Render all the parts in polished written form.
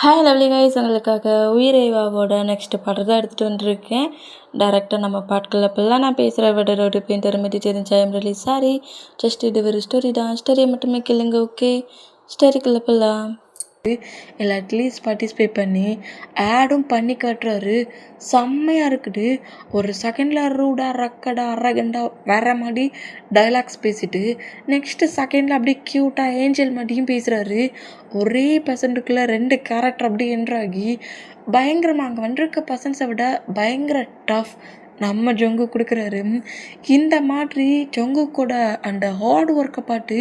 Hi lovely guys, உங்களுக்காக உயிரேவாவோட next பாட்டு தான் எடுத்துகிட்டு வந்திருக்கேன். டேரெக்டாக நம்ம பாட்டுக்குள்ள இப்போல்லாம் நான் பேசுகிற விட ஒரு பேன் தெரிஞ்சு தெரிஞ்சா ஐம் ரியலி சாரி. ஜஸ்ட் இது ஒரு ஸ்டோரி தான், ஸ்டோரியை மட்டுமே கேளுங்க. ஓகே, ஸ்டோரிக்குள்ள போகலாம். இல்லை அட்லீஸ்ட் பார்ட்டிசிபேட் பண்ணி ஆடும் பண்ணி காட்டுறாரு. செம்மையாக இருக்குது. ஒரு செகண்டில் ரூடா ரக்கடா அரகண்டா வேற மாதிரி டைலாக்ஸ் பேசிட்டு நெக்ஸ்ட்டு செகண்டில் அப்படியே க்யூட்டாக ஏஞ்சல் மாதிரியும் பேசுகிறாரு. ஒரே பர்சன்ட்டுக்குள்ளே 2 கேரக்டர் அப்படியே என்ட்ராகி பயங்கரமாக அங்கே வந்துருக்க பர்சன்ஸை விட பயங்கர டஃப் நம்ம ஜொங்கு கொடுக்குறாரு. இந்த மாதிரி ஜொங்கு கூட அந்த ஹார்ட் ஒர்க்கை பார்த்து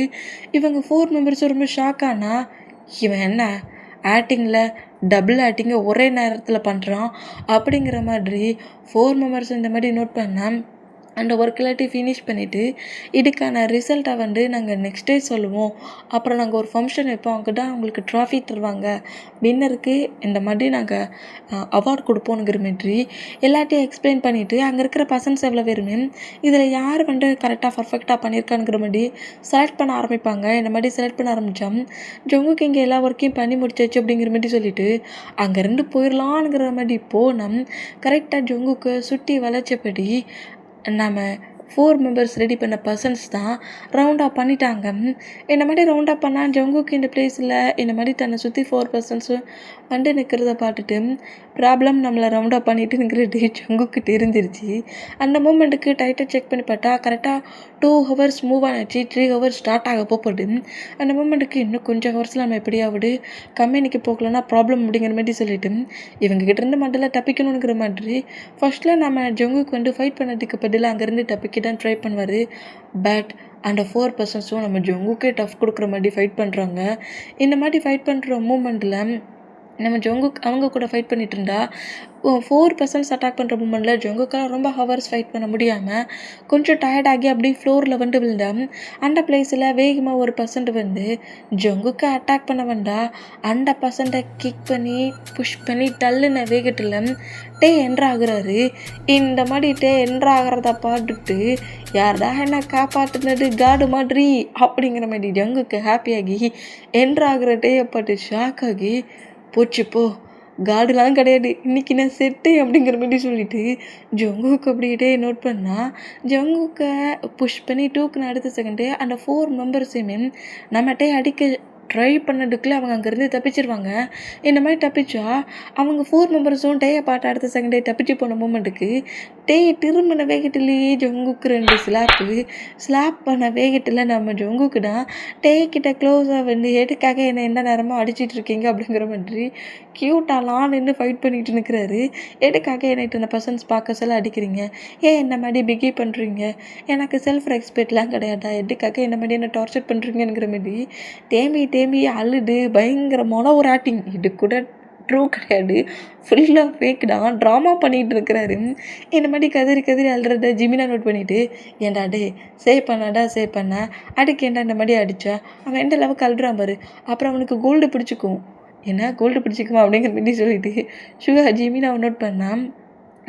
இவங்க 4 மெம்பர்ஸும் ரொம்ப ஷாக்கானா, இவன் என்ன ஆக்டிங்கில் டபுள் ஆக்டிங்கை ஒரே நேரத்தில் பண்ணுறான் அப்படிங்கிற மாதிரி 4 மெம்பர்ஸ் இந்த மாதிரி நோட் பண்ணேன். அந்த ஒர்க் எல்லாத்தையும் ஃபினிஷ் பண்ணிவிட்டு இதுக்கான ரிசல்ட்டை நாங்கள் நெக்ஸ்ட் டே சொல்லுவோம். அப்புறம் நாங்கள் ஒரு ஃபங்க்ஷன் வைப்போம், அங்கே தான் அவங்களுக்கு ட்ராஃபி தருவாங்க. வின்னருக்கு இந்த மாதிரி நாங்கள் அவார்ட் கொடுப்போங்கிற மாதிரி எல்லாத்தையும் எக்ஸ்பிளைன் பண்ணிவிட்டு அங்கே இருக்கிற பர்சன்ஸ் எவ்வளோ பேருமே இதில் யார் கரெக்டாக பர்ஃபெக்டாக பண்ணியிருக்கானுங்கிற மாதிரி செலக்ட் பண்ண ஆரம்பிப்பாங்க. இந்த மாதிரி செலக்ட் பண்ண ஆரம்பித்தோம். ஜொங்குக்கு இங்கே எல்லா ஒர்க்கையும் பண்ணி முடிச்சாச்சு அப்படிங்கிற மாதிரி சொல்லிவிட்டு அங்கேருந்து போயிடலான்ங்கிற மாதிரி போனோம். கரெக்டாக ஜொங்குக்கு சுற்றி வளைச்சபடி நம்ம 4 மெம்பர்ஸ் ரெடி பண்ண பர்சன்ஸ் தான் ரவுண்ட் அப் பண்ணிட்டாங்க. இந்த மாதிரி ரவுண்ட் அப் பண்ணால் ஜொங்குக்கு இந்த பிளேஸில் இந்த மாதிரி தன்னை சுற்றி 4 பர்சன்ஸும் நிற்கிறத பார்த்துட்டு ப்ராப்ளம் நம்மளை ரவுண்ட் அப் பண்ணிட்டு நிற்கிறது ஜொங்குக்கு தெரிஞ்சிருச்சு. அந்த மூமெண்ட்டுக்கு டைட்டாக செக் பண்ணி பார்த்தா கரெக்டாக 2 ஹவர்ஸ் மூவ் ஆனிச்சு. 3 ஹவர்ஸ் ஸ்டார்ட் ஆக போகுது. அந்த மூமெண்ட்டுக்கு இன்னும் கொஞ்சம் ஹவர்ஸில் நம்ம எப்படியாவது கம்பெனிக்கு போகலன்னா ப்ராப்ளம் அப்படிங்கிற மாதிரி சொல்லிட்டு இவங்ககிட்டேருந்து மண்டல தப்பிக்கணுங்கிற மாதிரி ஃபர்ஸ்ட்டில் நம்ம ஜொங்குக்கு ஃபைட் பண்ணதுக்கு பதில் அங்கேருந்து தப்பிக்க தான் ட்ரை பண்ணுவார். பட் அந்த 4 பர்சன்ஸும் நம்ம ஜொங்குக்கே டஃப் கொடுக்குற மாதிரி ஃபைட் பண்ணுறாங்க. இந்த மாதிரி ஃபைட் பண்ணுற மூமெண்ட்டில் நம்ம ஜொங்குக்கு அவங்க கூட ஃபைட் பண்ணிட்டு இருந்தா 4 பர்சன்ஸ் அட்டாக் பண்ணுற மூமெண்ட்டில் ஜொங்குக்கெல்லாம் ரொம்ப ஹவர்ஸ் ஃபைட் பண்ண முடியாமல் கொஞ்சம் டயர்டாகி அப்படியே ஃப்ளோரில் விழுந்தேன். அந்த பிளேஸில் வேகமாக ஒரு பர்சன்ட் ஜொங்குக்கு அட்டாக் பண்ண வேண்டாம் அந்த பர்சன்ட்டை கிக் பண்ணி புஷ் பண்ணி டல்லுன வேகத்தில் டே என்ட்ராகிறாரு. இந்த மாதிரி டே என்ட்ராகிறத பார்த்துட்டு யாரடா என்ன காப்பாற்றுனது காடு மாதிரி அப்படிங்கிற மாதிரி ஜொங்குக்கு ஹாப்பியாகி என்ட்ராகிற டேயை பார்த்து ஷாக் ஆகி போச்சு போ, காடுலாம் கிடையாது, இன்றைக்கி நான் செட்டு அப்படிங்கிற மாதிரி சொல்லிவிட்டு ஜொங்குக்கு அப்படியே நோட் பண்ணால் ஜொங்குக்கை புஷ் பண்ணி டூக்குன்னு அடுத்த செகண்டு அந்த 4 மெம்பர்ஸையுமே நம்மகிட்டே அடிக்க ட்ரை பண்ணதுக்குள்ளே அவங்க அங்கேருந்து தப்பிச்சிருவாங்க. இந்த மாதிரி தப்பிச்சா அவங்க 4 மெம்பர்ஸும் டேயை பார்த்து அடுத்த செகண்டே தப்பிச்சு போன மூமெண்ட்டுக்கு டேயை திரும்பின வேகத்திலேயே ஜொங்குக்கு 2 ஸ்லாப் பண்ண வேகத்தில் நம்ம ஜொங்குக்கு தான் டேக்கிட்ட க்ளோஸாக எதுக்காக என்ன நேரமாக அடிச்சிட்டு இருக்கீங்க அப்படிங்கிற மாதிரி க்யூட்டாலாம் நின்று ஃபைட் பண்ணிட்டு நிற்கிறாரு. எதுக்காக என்னை இந்த பர்சன்ஸ் பார்க்க சொல்ல அடிக்கிறீங்க, ஏன் என்ன மாதிரி பிகே பண்ணுறீங்க, எனக்கு செல்ஃப் ரெஸ்பெக்ட்லாம் கிடையாதா, எதுக்காக என்ன மாதிரி என்ன டார்ச்சர் பண்ணுறீங்கிற மாதிரி தேம்பி அழுது பயங்கரமான ஒரு ஆக்டிங். இது கூட ட்ரூ கிடையாது, ஃபுல்லாக ஃபேக் தான், ட்ராமா பண்ணிகிட்டு இருக்கிறாரு. இந்த மாதிரி கதறி அழுறத ஜிமினா நோட் பண்ணிவிட்டு ஏன்டா டே சேவ் பண்ண அதுக்கு ஏன்டா இந்த மாதிரி அடித்தா, அவன் எந்த அளவுக்கு அழுறான் பாரு, அப்புறம் அவனுக்கு கோல்டு பிடிச்சிக்கும், என்ன கோல்டு பிடிச்சிக்குமா அப்படிங்கிற மாதிரி சொல்லிட்டு சுகா ஜிமினாவை நோட் பண்ணால்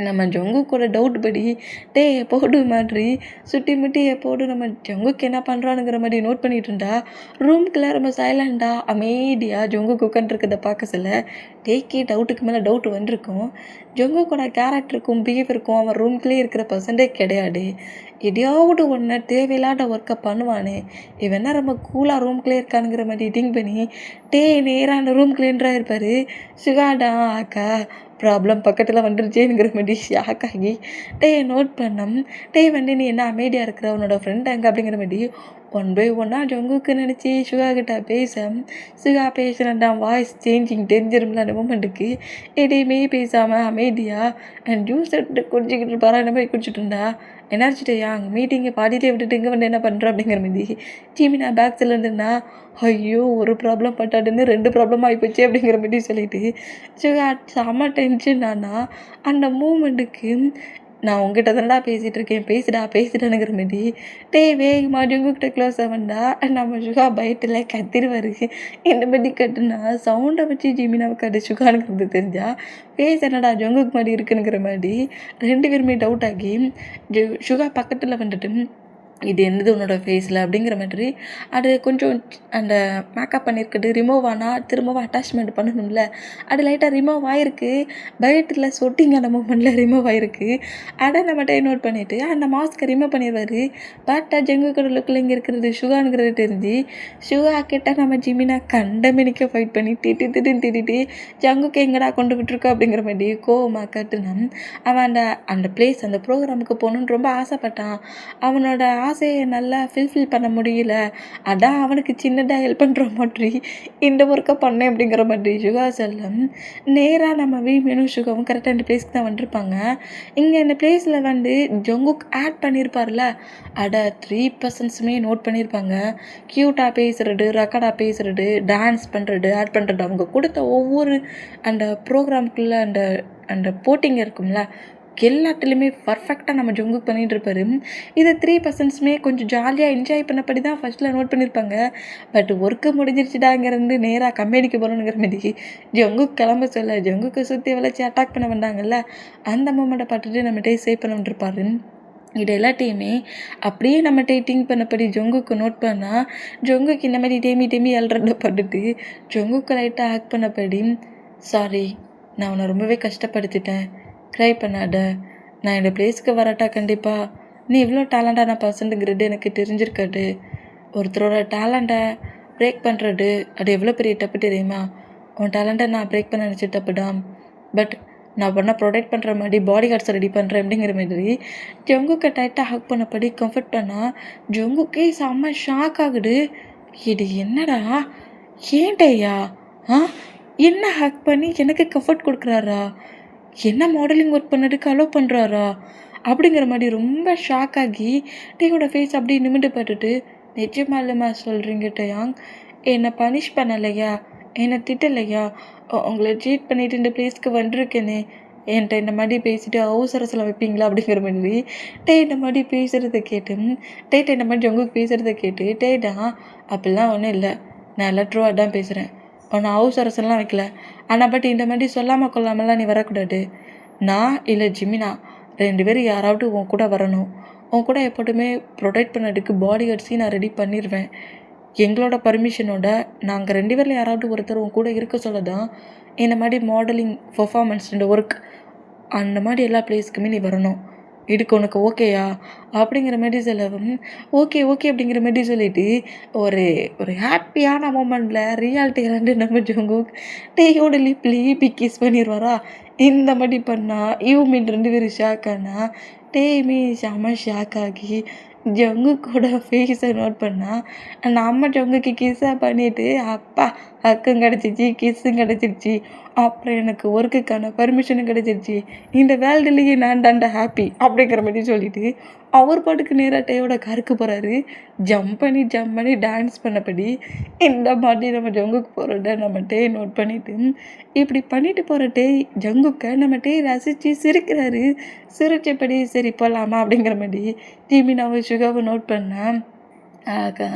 நம்ம ஜொங்குக்கோட டவுட் படி டே எப்போடு மாதிரி சுட்டி முட்டி எப்போடு நம்ம ஜொங்குக்கு என்ன பண்ணுறானுங்கிற மாதிரி நோட் பண்ணிகிட்டு இருந்தா ரூம்குள்ளே ரொம்ப சைலண்டாக அமைதியாக ஜொங்குக்கு உட்காந்துருக்கதை பார்க்க சொல்ல டேக்கே டவுட்டுக்கு மேலே டவுட் வந்திருக்கும். ஜொங்குக்கோட கேரக்டருக்கும் பிஹேவியருக்கும் அவன் ரூம்குள்ளே இருக்கிற பர்சன்டே கிடையாது. எதையாவது ஒன்று தேவையில்லாத ஒர்க்கை பண்ணுவானே, இவன் என்ன ரொம்ப கூலாக ரூம்குள்ளே இருக்கானுங்கிற மாதிரி திங்க் பண்ணி டே நேராக அந்த ரூம்குள்ளேன்றா இருப்பார். சுகாடா அக்கா ப்ராப்ளம் பக்கத்தில் வந்துருச்சேங்கிற மாதிரி ஷாக் ஆகி டே நோட் பண்ணோம். டே நீ என்ன அமைதியாக இருக்கிற, உன்னோட ஃப்ரெண்ட் அங்கே அப்படிங்கிற மாதிரி 1 by 1 ஜொங்குக்கு நினச்சி சுகா கிட்ட சுகா பேசுகிறேன்டா வாய்ஸ் சேஞ்சிங் தெரிஞ்சிரும்ல அந்த மூமெண்ட்டுக்கு எதையுமே பேசாமல் அமைதியாக அண்ட் ஜூஸ் எடுத்து குடிச்சிக்கிட்டு இருப்பாரா இந்த மாதிரி குடிச்சிட்டு இருந்தா என்னாச்சுட்டையா அங்கே மீட்டிங்கை பாதிட்டே விட்டுட்டு இங்கே என்ன பண்ணுற அப்படிங்கிற மாதிரி ஜிமினா பேக்ஸில் இருந்துன்னா ஐயோ ஒரு ப்ராப்ளம் பட்டாடுன்னு 2 ப்ராப்ளம் ஆகிப்போச்சு அப்படிங்கிற மாதிரி சொல்லிட்டு சுகா செம்ம டென்ஷன் ஆனால் அந்த மூமெண்ட்டுக்கு நான் உங்ககிட்ட தானடா பேசிகிட்டு இருக்கேன், பேசிட்டானுங்கிற மாதிரி வேகமாக ஜொங்குக்கிட்ட க்ளோஸ் ஆவண்டா நம்ம சுகா பயத்தில் கத்திருவார். இந்த மாதிரி கட்டுனா சவுண்டை வச்சு ஜிமினாவை கட்டு சுகானுங்கிறது தெரிஞ்சால் ஃபேஸ் என்னடா ஜொங்குக்கு மாதிரி இருக்குனுங்கிற மாதிரி 2 பேருமே டவுட் ஆகி சுகா பக்கத்தில் இது என்னது உன்னோட ஃபேஸில் அப்படிங்கிற மாதிரி அது கொஞ்சம் அந்த மேக்கப் பண்ணியிருக்குது ரிமூவ் ஆனால் திரும்பவும் அட்டாச்மெண்ட் பண்ணணும்ல, அது லைட்டாக ரிமூவ் ஆகிருக்கு. பயத்தில் சொட்டிங்கான மூமெண்ட்டில் ரிமூவ் ஆகிருக்கு. அதை நம்மகிட்ட நோட் பண்ணிவிட்டு அந்த மாஸ்க்கை ரிமூவ் பண்ணிடுவார். பார்த்தா ஜங்குக்கோட லுக்கில் இங்கே இருக்கிறது சுகானுங்கிறது தெரிஞ்சு சுகா கிட்ட நம்ம ஜிமினா கண்டமினிக்க ஃபைட் பண்ணி திட்டிட்டு ஜங்குக்கு எங்கடா கொண்டு விட்டுருக்கோம் அப்படிங்கிற மாதிரி கோவமாக கட்டுனான். அவன் அந்த அந்த பிளேஸ் அந்த ப்ரோக்ராமுக்கு போகணுன்னு ரொம்ப ஆசைப்பட்டான். அவனோட ஆசையை நல்லா ஃபில்ஃபில் பண்ண முடியல. அதான் அவனுக்கு சின்னதாக ஹெல்ப் பண்ணுற மாதிரி இந்த ஒர்க்கை பண்ணேன் அப்படிங்கிற மாதிரி சுகா செல்லம் நேராக நம்ம வீமேனும் சுகாவும் கரெக்டாக இந்த பிளேஸ்க்கு தான் வந்துருப்பாங்க. இங்கே இந்த பிளேஸில் வந்து ஜங்குக் ஆட் பண்ணியிருப்பார்ல, அதை 3 பர்சன்ஸுமே நோட் பண்ணியிருப்பாங்க. க்யூட்டாக பேசுகிறது, ரெக்கார்டாக பேசுகிறது, டான்ஸ் பண்ணுறது, ஆட் பண்ணுறது, அவங்க கொடுத்த ஒவ்வொரு அந்த ப்ரோக்ராமுக்குள்ளே அந்த அந்த போட்டிங் இருக்கும்ல எல்லாத்துலேயுமே பர்ஃபெக்டாக நம்ம ஜங்குக் பண்ணிகிட்டு இருப்பார். இதை 3 பர்சன்ஸுமே கொஞ்சம் ஜாலியாக என்ஜாய் பண்ணப்படி தான் ஃபஸ்ட்டில் நோட் பண்ணியிருப்பாங்க. பட் ஒர்க்கு முடிஞ்சிருச்சுடாங்கிறது நேராக கம்பெனிக்கு போகணுங்கிற மாதிரி ஜங்குக் கிளம்ப சொல்ல ஜங்குக்கை சுற்றி வளைச்சி அட்டாக் பண்ண வந்தாங்கல்ல, அந்த மூமெண்ட்டை பார்த்துட்டு நம்மகிட்டே சேவ் பண்ணிட்டு இருப்பார். இது எல்லாத்தையுமே அப்படியே நம்மகிட்ட திங்க் பண்ணப்படி ஜங்குக்கு நோட் பண்ணால் ஜங்குக்கு இந்த மாதிரி டேமி அல்றத பட்டுட்டு ஜங்குக்கு லைட்டாக ஆக்ட் பண்ணப்படி, சாரி நான் உன்னை ரொம்பவே கஷ்டப்படுத்திட்டேன், க்ரை பண்ணாத, நான் இந்த பிளேஸ்க்கு வரட்டா கண்டிப்பாக, நீ இவ்வளோ டேலண்டான பர்சன்ட்டுங்கிறது எனக்கு தெரிஞ்சிருக்காது. ஒருத்தரோட டேலண்ட்டை பிரேக் பண்ணுறது அது எவ்வளோ பெரிய தப்பு தெரியுமா? உன் டேலண்ட்டை நான் பிரேக் பண்ண நினச்சி தப்புடாம். பட் நான் பண்ண ப்ரொடெக்ட் பண்ணுற மாதிரி பாடி கார்ட்ஸை ரெடி பண்ணுறேன் அப்படிங்கிற மாதிரி ஜங்குக்கை டைட்டாக ஹக் பண்ணப்படி கம்ஃபர்ட் பண்ணால் ஜங்குக்கே செம்ம ஷாக் ஆகுது. இது என்னடா, ஏன்டையா என்ன ஹக் பண்ணி எனக்கு கம்ஃபர்ட் கொடுக்குறாரா, என்ன மாடலிங் ஒர்க் பண்ணதுக்கு அலோவ் பண்ணுறாரா அப்படிங்கிற மாதிரி ரொம்ப ஷாக் ஆகி டேயோட ஃபேஸ் அப்படியே நிமிட்டு பட்டுட்டு, நிஜமா இல்லைம்மா சொல்கிறீங்க டயாங், என்னை பனிஷ் பண்ணலையா, என்னை திட்டலையா, உங்களை ட்ரீட் பண்ணிட்டு இந்த பிளேஸ்க்கு வந்திருக்கேனே, என்கிட்ட இந்த மாதிரி பேசிட்டு அவசரத்தில் வைப்பீங்களா அப்படிங்கிற மாதிரி இந்த மாதிரி பேசுகிறத கேட்டு இந்த மாதிரி ஜங்குக்கு பேசுகிறத கேட்டு டேடா அப்படிலாம் ஒன்றும் இல்லை, நான் எல்லாம் ட்ரூவாக தான் பேசுகிறேன், உன்னை அவசரம்லாம் வைக்கல, ஆனால் பட் இந்த மாதிரி சொல்லாமல் கொள்ளாமலாம் நீ வரக்கூடாது. நான் இல்லை ஜிமினா 2 பேரும் யாராவது உன் கூட வரணும். உன் கூட எப்போதுமே ப்ரொடெக்ட் பண்ணதுக்கு பாடி கார்ட்ஸையும் நான் ரெடி பண்ணிடுவேன். எங்களோட பர்மிஷனோட நாங்கள் 2 பேரில் யாராவது ஒருத்தர் உன் கூட இருக்க சொல்ல தான் இந்த மாதிரி மாடலிங் பர்ஃபார்மன்ஸ் இந்த ஒர்க் அந்த மாதிரி எல்லா பிளேஸ்க்குமே நீ வரணும். இதுக்கு உனக்கு ஓகேயா அப்படிங்கிற மாதிரி சொல்லவும் ஓகே அப்படிங்கிற மாதிரி சொல்லிட்டு ஒரு ஒரு ஹாப்பியான மூமெண்ட்டில் ரியாலிட்டி இறந்து நம்ம ஜங்குக் டேயோட லிப்லி கிஸ் பண்ணிடுவாரா. இந்த மாதிரி பண்ணால் மீன் 2 பேரும் ஷாக் ஆனால் டேயுமே செம்ம ஷாக் ஆகி ஜங்குக்கோட ஃபேஸை நோட் பண்ணால் நம்ம ஜங்குக்கு கிஸ்ஸாக பண்ணிவிட்டு அப்பா ஹக்கும் கிடச்சிச்சு, கிஸ்ஸும் கிடச்சிருச்சு, அப்புறம் எனக்கு ஒர்க்குக்கான பர்மிஷனும் கிடச்சிருச்சு, இந்த வேர்ல்டுலேயே நான் தாண்டா ஹாப்பி அப்படிங்கிற மாதிரி சொல்லிவிட்டு அவர் பாட்டுக்கு நேராக டேயோட காருக்கு போகிறாரு. ஜம்ப் பண்ணி டான்ஸ் பண்ணபடி இந்த மாதிரி நம்ம ஜங்குக்கு போகிறத நம்ம டே நோட் பண்ணிவிட்டு இப்படி பண்ணிட்டு போகிற டே ஜங்குக்கை நம்ம டே ரசித்து சிரிக்கிறாரு. சிரிச்சபடி சரி போகலாமா அப்படிங்கிற மாதிரி ஜிமினாவை சுகாவை நோட் பண்ணேன். ஆகா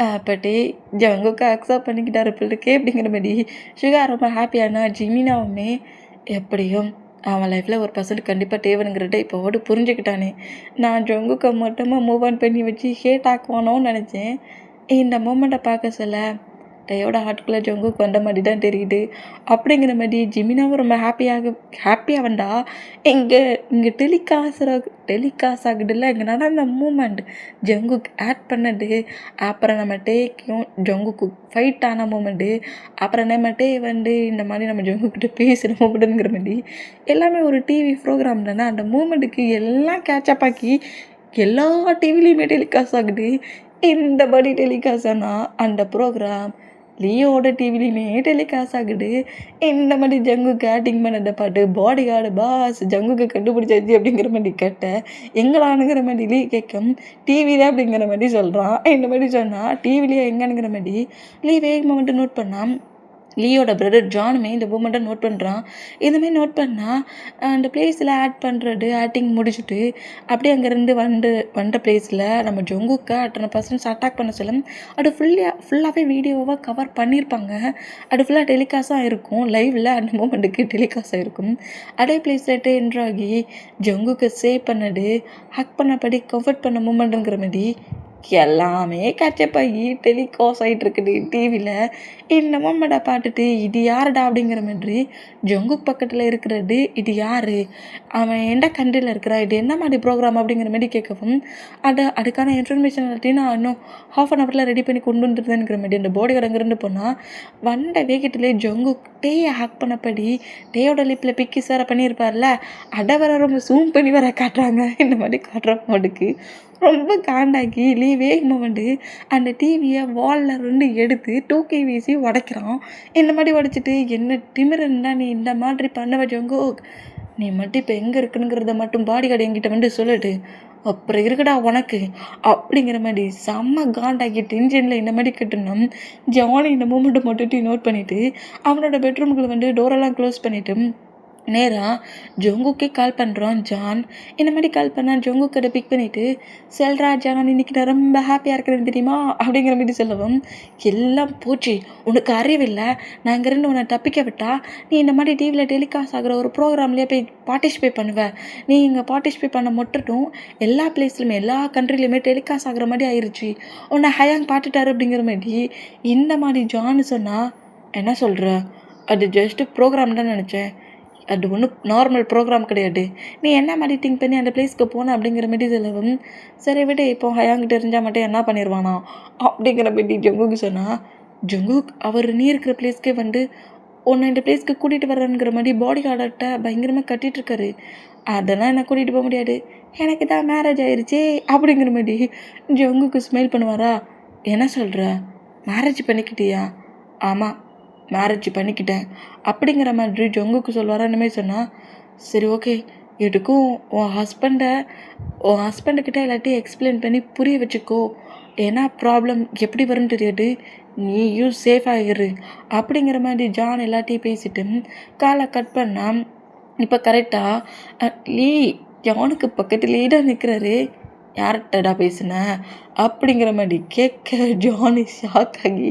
அப்போ டே ஜங்குக்கு அக்செப்ட் பண்ணிக்கிட்டாரு பிள்ளைக்கே அப்படிங்கிற மாதிரி சுகா ரொம்ப ஹாப்பியானா ஜிமினாவுமே எப்படியும் அவன் லைஃப்பில் ஒரு பர்சன்ட் கண்டிப்பாக தேவைங்கிறத இப்போவோடு புரிஞ்சுக்கிட்டானே. நான் ஜங்குக்கை மட்டுமா மூவ் ஆன் பண்ணி வச்சு ஹேட் ஆக்குவானோன்னு நினச்சேன். இந்த மூமெண்ட்டை பார்க்க சொல்ல டேயோட ஹார்ட்டுக்குள்ளே ஜங்குக்கு வந்த மாதிரி தான் தெரியுது. அப்படிங்கிற மாதிரி ஜிமினாவும் ரொம்ப ஹாப்பியாக வந்தா இங்கே டெலிகாஸ்ட் ஆகுதுல்ல, இங்கே நடந்த மூமெண்ட் ஜங்குக்கு ஆட் பண்ணது, அப்புறம் நம்ம டேக்கும் ஜங்குக்கு ஃபைட் ஆன மூமெண்ட்டு, அப்புறம் நம்ம டே வந்து இந்த மாதிரி நம்ம ஜங்குக்கிட்ட பேசுகிற மூமெண்ட்டுங்கிற மாதிரி எல்லாமே ஒரு டிவி ப்ரோக்ராம் தானே. அந்த மூமெண்ட்டுக்கு எல்லாம் கேட்சப் ஆக்கி எல்லா டிவிலையுமே டெலிகாஸ்ட் ஆகுது. இந்த மாதிரி டெலிகாஸ்ட் ஆனால் அந்த ப்ரோக்ராம் லியோட டிவிலையுமே டெலிகாஸ்ட் ஆகுது. இந்த மாதிரி ஜங்குக்கு ஆக்டிங் பண்ணத பாட்டு பாடி கார்டு பாஸ் ஜங்குக்கு கண்டுபிடிச்சாச்சு அப்படிங்கிற மாதிரி கேட்ட எங்களானுங்கிற மாதிரி லீ கேட்கும் டிவி தான் அப்படிங்கிற மாதிரி சொல்கிறான். இந்த மாதிரி சொன்னால் டிவிலேயே எங்கனுங்கிற மாதிரி லீ வேகமாக மட்டும் நோட் பண்ணான். லியோட பிரதர் ஜானுமே இந்த மூமெண்ட்டை நோட் பண்ணுறான். இதுமாரி நோட் பண்ணால் அந்த பிளேஸில் ஆக்டிங் முடிச்சுட்டு அப்படியே அங்கேருந்து வந்த பிளேஸில் நம்ம ஜொங்குக்கை அத்தனை பர்சன்ஸ் அட்டாக் பண்ண சொல்ல அது ஃபுல்லாகவே வீடியோவாக கவர் பண்ணியிருப்பாங்க. அது ஃபுல்லாக டெலிகாஸ்டாக இருக்கும். லைவில் அந்த மூமெண்ட்டுக்கு டெலிகாஸ்டாக இருக்கும். அதே பிளேஸில் என்ட்ராகி ஜொங்குக்கு சேவ் பண்ணது ஹக் பண்ணபடி கம்ஃபர்ட் பண்ண மூமெண்ட்டுங்கிற மாதிரி எல்லாமே கேட்சப் ஆகி டெலிகாஸ்ட் ஆகிட்டு இருக்குது டிவியில். இந்த மொமெண்ட்டை பார்த்துட்டு இது யாருடா அப்படிங்கிற மாதிரி ஜொங்குக் பக்கத்தில் இருக்கிறது இது யார், அவன் எந்த கண்ட்ரியில் இருக்கிறா, இது என்ன மாதிரி ப்ரோக்ராம் அப்படிங்கிற மாதிரி கேட்கவும் அதுக்கான இன்ஃபர்மேஷன் எல்லாத்தையும் நான் இன்னும் ½ ரெடி பண்ணி கொண்டு வந்துருந்தேங்கிற மாதிரி அந்த பாடி கடங்கிருந்து போனால் வந்த வேகத்திலே ஜொங்குக் டேயை ஹேக் பண்ணப்படி டேயோட லிப்பில் பிக்கி சார பண்ணியிருப்பார்ல அதை வர ரொம்ப ஜூம் பண்ணி வர காட்டுறாங்க. இந்த மாதிரி காட்டுற போடுக்கு ரொம்ப காண்டாக்கி வேகமாக வந்து அந்த டிவியை வாலில் 2 எடுத்து தூக்கி வீசி உடைக்கிறான். இந்த மாதிரி உடைச்சிட்டு என்ன திமிரன்னா நீ இந்த மாதிரி பண்ண வச்சவங்கோ, நீ மட்டும் இப்போ எங்கே இருக்குனுங்கிறத மட்டும் பாடி கார்டு என்கிட்ட வந்து சொல்லிட்டு அப்புறம் இருக்குடா உனக்கு அப்படிங்கிற மாதிரி செம்ம காண்டாக்கி டென்ஷனில் இந்த மாதிரி கட்டணும். ஜானி இந்த மூமெண்ட்டை மட்டும் நோட் பண்ணிவிட்டு அவனோட பெட்ரூமுக்குள்ள வந்து டோரெல்லாம் க்ளோஸ் பண்ணிவிட்டு நேராக ஜொங்குக்கே கால் பண்ணுறான் ஜான். இந்த மாதிரி கால் பண்ணால் ஜொங்குக்கு அதை பிக் பண்ணிவிட்டு செல்றா ஜான், இன்றைக்கி நான் ரொம்ப ஹாப்பியாக இருக்கிறேன்னு தெரியுமா அப்படிங்கிற மாதிரி சொல்லவும் எல்லாம் போச்சு, உனக்கு அறிவில்லை, நான் இங்கேருந்து உன்னை தப்பிக்க விட்டா நீ இந்த மாதிரி டிவியில் டெலிகாஸ்ட் ஆகிற ஒரு ப்ரோக்ராம்லேயே போய் பார்ட்டிசிபேட் பண்ணுவேன். நீ இங்கே பார்ட்டிசிபேட் பண்ண மட்டும் எல்லா பிளேஸ்லையுமே எல்லா கண்ட்ரிலையுமே டெலிகாஸ்ட் ஆகிற மாதிரி ஆயிடுச்சு, உன்னை ஹயாங் பார்த்துட்டாரு அப்படிங்கிற மாதிரி இந்த மாதிரி ஜான் சொன்னால் என்ன சொல்கிற, அது ஜஸ்ட்டு ப்ரோக்ராம் தான் நினச்சேன், அது ஒன்றும் நார்மல் ப்ரோக்ராம் கிடையாது, நீ என்ன மாதிரி திங்க் பண்ணி அந்த பிளேஸ்க்கு போன அப்படிங்கிற மாதிரி சொல்லவும் சரி விட இப்போ ஹயாங்கிட்ட தெரிஞ்சால் மட்டும் என்ன பண்ணிடுவானா அப்படிங்கிற மாதிரி ஜொங்குக்கு சொன்னால் ஜொங்குக் அவர் நீ இருக்கிற பிளேஸ்க்கே வந்து உன்னை இந்த பிளேஸ்க்கு கூட்டிகிட்டு வர்றேங்கிற மாதிரி பாடி கார்டர்கிட்ட பயங்கரமாக கட்டிகிட்ருக்காரு. அதெல்லாம் என்னை கூட்டிகிட்டு போக முடியாது, எனக்கு தான் மேரேஜ் ஆயிடுச்சே அப்படிங்கிற மாதிரி ஜொங்குக்கு ஸ்மைல் பண்ணுவாரா. என்ன சொல்கிற, மேரேஜ் பண்ணிக்கிட்டியா? ஆமாம், மேரேஜ் பண்ணிக்கிட்டேன் அப்படிங்கிற மாதிரி ஜொங்குக்கு சொல்லுவாரான்னு சொன்னால் சரி ஓகே, எதுக்கும் உன் ஹஸ்பண்டுக்கிட்ட எல்லாத்தையும் எக்ஸ்பிளைன் பண்ணி புரிய வச்சுக்கோ, ஏன்னா ப்ராப்ளம் எப்படி வரும்னு தெரியாது, நீயும் சேஃபாக இரு அப்படிங்கிற மாதிரி ஜான் எல்லாத்தையும் பேசிட்டு காலை கட் பண்ணால் இப்போ கரெக்டாக ஜானுக்கு பக்கத்துலேயே தான் நிற்கிறாரு. யார்கிட்டடா பேசுனேன் அப்படிங்கிற மாதிரி கேட்க ஜானி ஷாக் ஆகி